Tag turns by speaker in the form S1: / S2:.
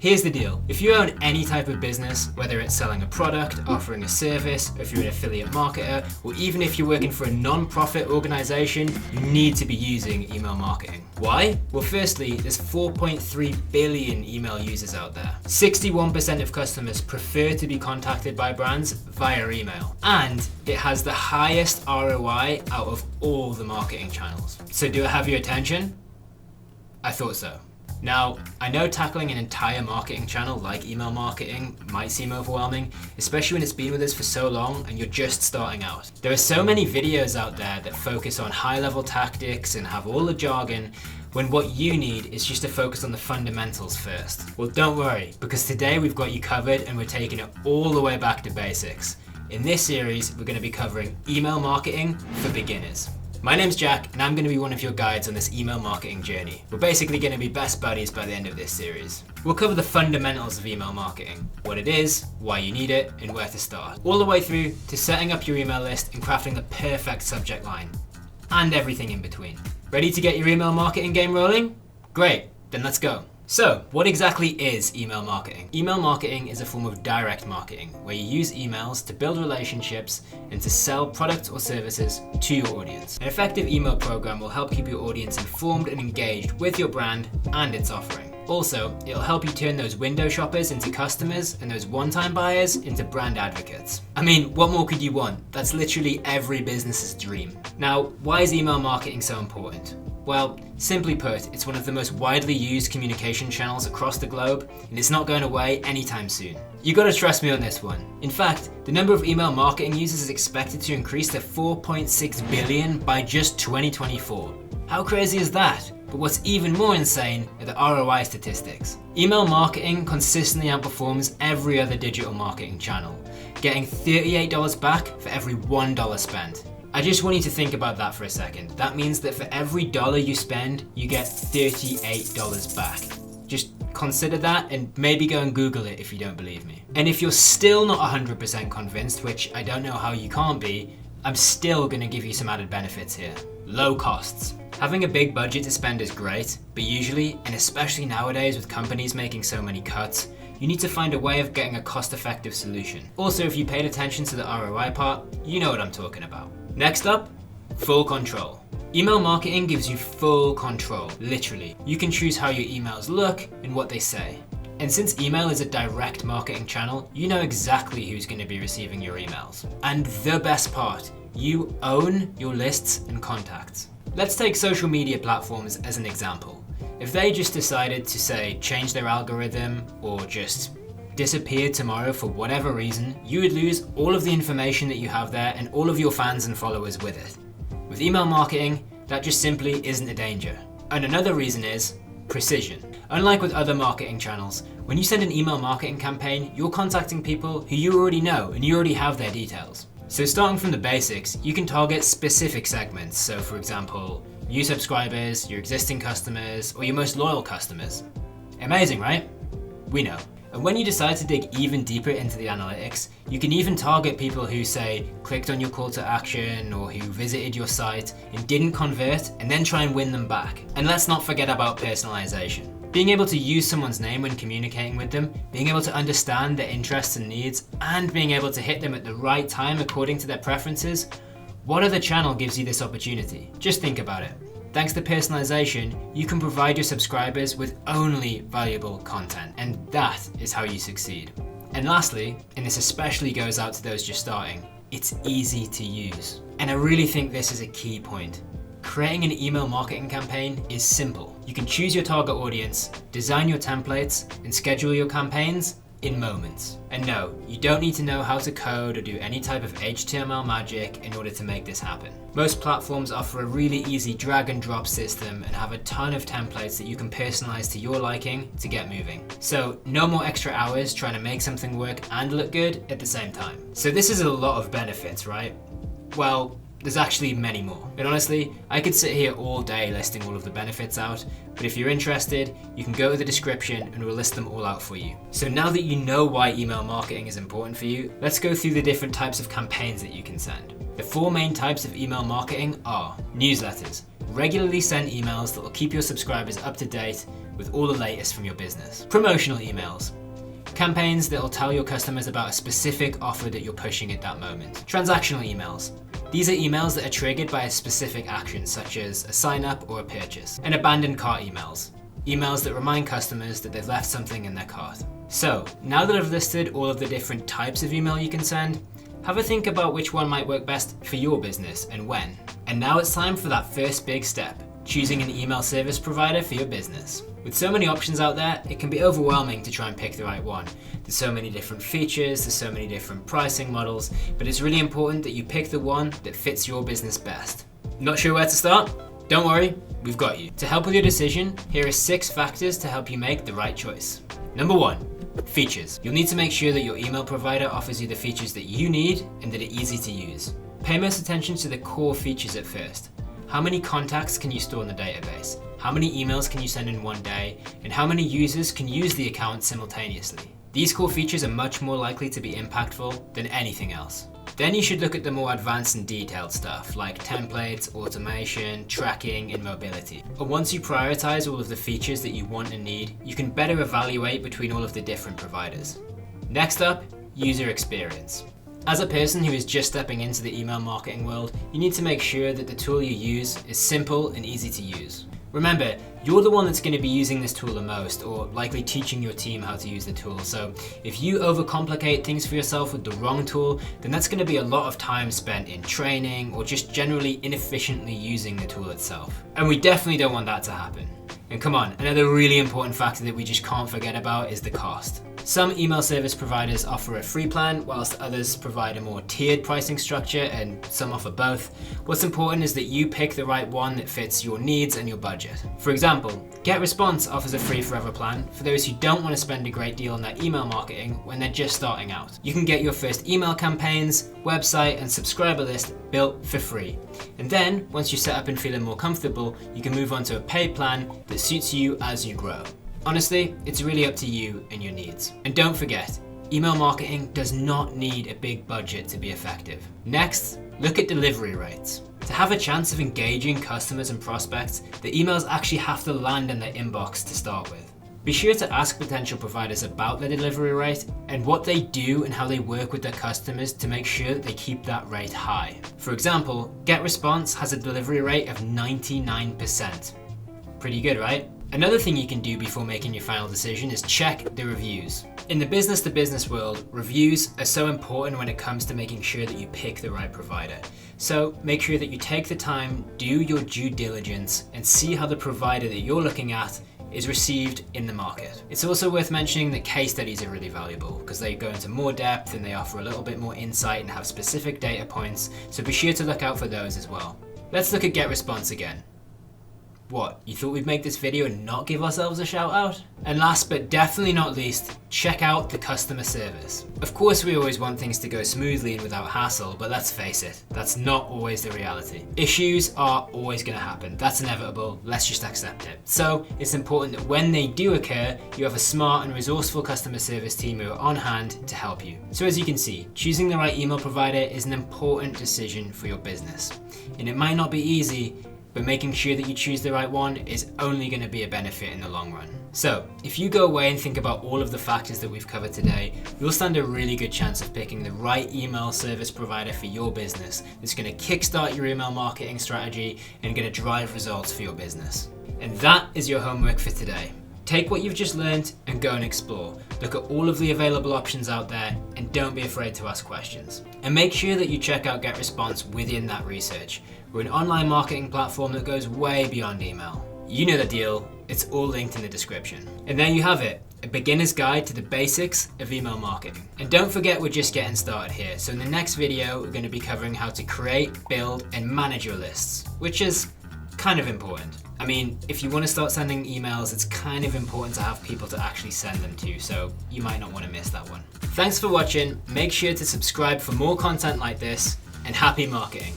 S1: Here's the deal. If you own any type of business, whether it's selling a product, offering a service, if you're an affiliate marketer, or even if you're working for a non-profit organization, you need to be using email marketing. Why? Well, firstly, there's 4.3 billion email users out there. 61% of customers prefer to be contacted by brands via email. And it has the highest ROI out of all the marketing channels. So do I have your attention? I thought so. Now, I know tackling an entire marketing channel like email marketing might seem overwhelming, especially when it's been with us for so long and you're just starting out. There are so many videos out there that focus on high-level tactics and have all the jargon, when what you need is just to focus on the fundamentals first. Well, don't worry, because today we've got you covered and we're taking it all the way back to basics. In this series, we're going to be covering email marketing for beginners. My name's Jack, and I'm going to be one of your guides on this email marketing journey. We're basically going to be best buddies by the end of this series. We'll cover the fundamentals of email marketing, what it is, why you need it, and where to start. All the way through to setting up your email list and crafting the perfect subject line, and everything in between. Ready to get your email marketing game rolling? Great, then let's go. So, what exactly is email marketing? Email marketing is a form of direct marketing where you use emails to build relationships and to sell products or services to your audience. An effective email program will help keep your audience informed and engaged with your brand and its offering. Also, it'll help you turn those window shoppers into customers and those one-time buyers into brand advocates. I mean, what more could you want? That's literally every business's dream. Now, why is email marketing so important? Well, simply put, it's one of the most widely used communication channels across the globe, and it's not going away anytime soon. You gotta trust me on this one. In fact, the number of email marketing users is expected to increase to 4.6 billion by just 2024. How crazy is that? But what's even more insane are the ROI statistics. Email marketing consistently outperforms every other digital marketing channel, getting $38 back for every $1 spent. I just want you to think about that for a second. That means that for every dollar you spend, you get $38 back. Just consider that and maybe go and Google it if you don't believe me. And if you're still not 100% convinced, which I don't know how you can't be, I'm still gonna give you some added benefits here. Low costs. Having a big budget to spend is great, but usually, and especially nowadays with companies making so many cuts, you need to find a way of getting a cost-effective solution. Also, if you paid attention to the ROI part, you know what I'm talking about. Next up, full control. Email marketing gives you full control, literally. You can choose how your emails look and what they say. And since email is a direct marketing channel, you know exactly who's going to be receiving your emails. And the best part, you own your lists and contacts. Let's take social media platforms as an example. If they just decided to say change their algorithm or just disappear tomorrow for whatever reason, you would lose all of the information that you have there and all of your fans and followers with it. With email marketing, that just simply isn't a danger. And another reason is precision. Unlike with other marketing channels, when you send an email marketing campaign, you're contacting people who you already know and you already have their details. So starting from the basics, you can target specific segments. So for example, new subscribers, your existing customers, or your most loyal customers. Amazing, right? We know. And when you decide to dig even deeper into the analytics, you can even target people who, say, clicked on your call to action or who visited your site and didn't convert, and then try and win them back. And let's not forget about personalization. Being able to use someone's name when communicating with them, being able to understand their interests and needs, and being able to hit them at the right time according to their preferences, what other channel gives you this opportunity? Just think about it. Thanks to personalization, you can provide your subscribers with only valuable content, and that is how you succeed. And lastly, and this especially goes out to those just starting, it's easy to use. And I really think this is a key point. Creating an email marketing campaign is simple. You can choose your target audience, design your templates, and schedule your campaigns in moments. And no, you don't need to know how to code or do any type of HTML magic in order to make this happen. Most platforms offer a really easy drag and drop system and have a ton of templates that you can personalize to your liking to get moving. So no more extra hours trying to make something work and look good at the same time. So this is a lot of benefits, right? Well, there's actually many more. And honestly, I could sit here all day listing all of the benefits out, but if you're interested, you can go to the description and we'll list them all out for you. So now that you know why email marketing is important for you, let's go through the different types of campaigns that you can send. The 4 main types of email marketing are newsletters. Regularly send emails that will keep your subscribers up to date with all the latest from your business. Promotional emails. Campaigns that will tell your customers about a specific offer that you're pushing at that moment. Transactional emails. These are emails that are triggered by a specific action, such as a sign up or a purchase. And abandoned cart emails. Emails that remind customers that they've left something in their cart. So, now that I've listed all of the different types of email you can send, have a think about which one might work best for your business and when. And now it's time for that first big step, choosing an email service provider for your business. With so many options out there, it can be overwhelming to try and pick the right one. There's so many different features, there's so many different pricing models, but it's really important that you pick the one that fits your business best. Not sure where to start? Don't worry, we've got you. To help with your decision, here are 6 factors to help you make the right choice. Number 1. Features. You'll need to make sure that your email provider offers you the features that you need and that are easy to use. Pay most attention to the core features at first. How many contacts can you store in the database? How many emails can you send in one day? And how many users can use the account simultaneously? These core features are much more likely to be impactful than anything else. Then you should look at the more advanced and detailed stuff like templates, automation, tracking, and mobility. And once you prioritize all of the features that you want and need, you can better evaluate between all of the different providers. Next up, user experience. As a person who is just stepping into the email marketing world, you need to make sure that the tool you use is simple and easy to use. Remember, you're the one that's going to be using this tool the most, or likely teaching your team how to use the tool. So if you overcomplicate things for yourself with the wrong tool, then that's going to be a lot of time spent in training or just generally inefficiently using the tool itself. And we definitely don't want that to happen. And come on, another really important factor that we just can't forget about is the cost. Some email service providers offer a free plan, whilst others provide a more tiered pricing structure, and some offer both. What's important is that you pick the right one that fits your needs and your budget. For example, GetResponse offers a free forever plan for those who don't want to spend a great deal on their email marketing when they're just starting out. You can get your first email campaigns, website, and subscriber list built for free. And then, once you're set up and feeling more comfortable, you can move on to a paid plan that suits you as you grow. Honestly, it's really up to you and your needs. And don't forget, email marketing does not need a big budget to be effective. Next, look at delivery rates. To have a chance of engaging customers and prospects, the emails actually have to land in their inbox to start with. Be sure to ask potential providers about their delivery rate and what they do and how they work with their customers to make sure that they keep that rate high. For example, GetResponse has a delivery rate of 99%. Pretty good, right? Another thing you can do before making your final decision is check the reviews. In the business-to-business world, reviews are so important when it comes to making sure that you pick the right provider. So make sure that you take the time, do your due diligence, and see how the provider that you're looking at is received in the market. It's also worth mentioning that case studies are really valuable because they go into more depth and they offer a little bit more insight and have specific data points, so be sure to look out for those as well. Let's look at GetResponse again. What, you thought we'd make this video and not give ourselves a shout out? And last but definitely not least, check out the customer service. Of course we always want things to go smoothly and without hassle, but let's face it, that's not always the reality. Issues are always going to happen, that's inevitable, let's just accept it. So it's important that when they do occur, you have a smart and resourceful customer service team who are on hand to help you. So as you can see, choosing the right email provider is an important decision for your business. And it might not be easy, but making sure that you choose the right one is only going to be a benefit in the long run. So, if you go away and think about all of the factors that we've covered today, you'll stand a really good chance of picking the right email service provider for your business that's going to kickstart your email marketing strategy and going to drive results for your business. And that is your homework for today. Take what you've just learned and go and explore. Look at all of the available options out there and don't be afraid to ask questions. And make sure that you check out GetResponse within that research. We're an online marketing platform that goes way beyond email. You know the deal, it's all linked in the description. And there you have it, a beginner's guide to the basics of email marketing. And don't forget we're just getting started here. So in the next video, we're going to be covering how to create, build, and manage your lists, which is kind of important. I mean, if you want to start sending emails, it's kind of important to have people to actually send them to, so you might not want to miss that one. Thanks for watching, make sure to subscribe for more content like this, and happy marketing.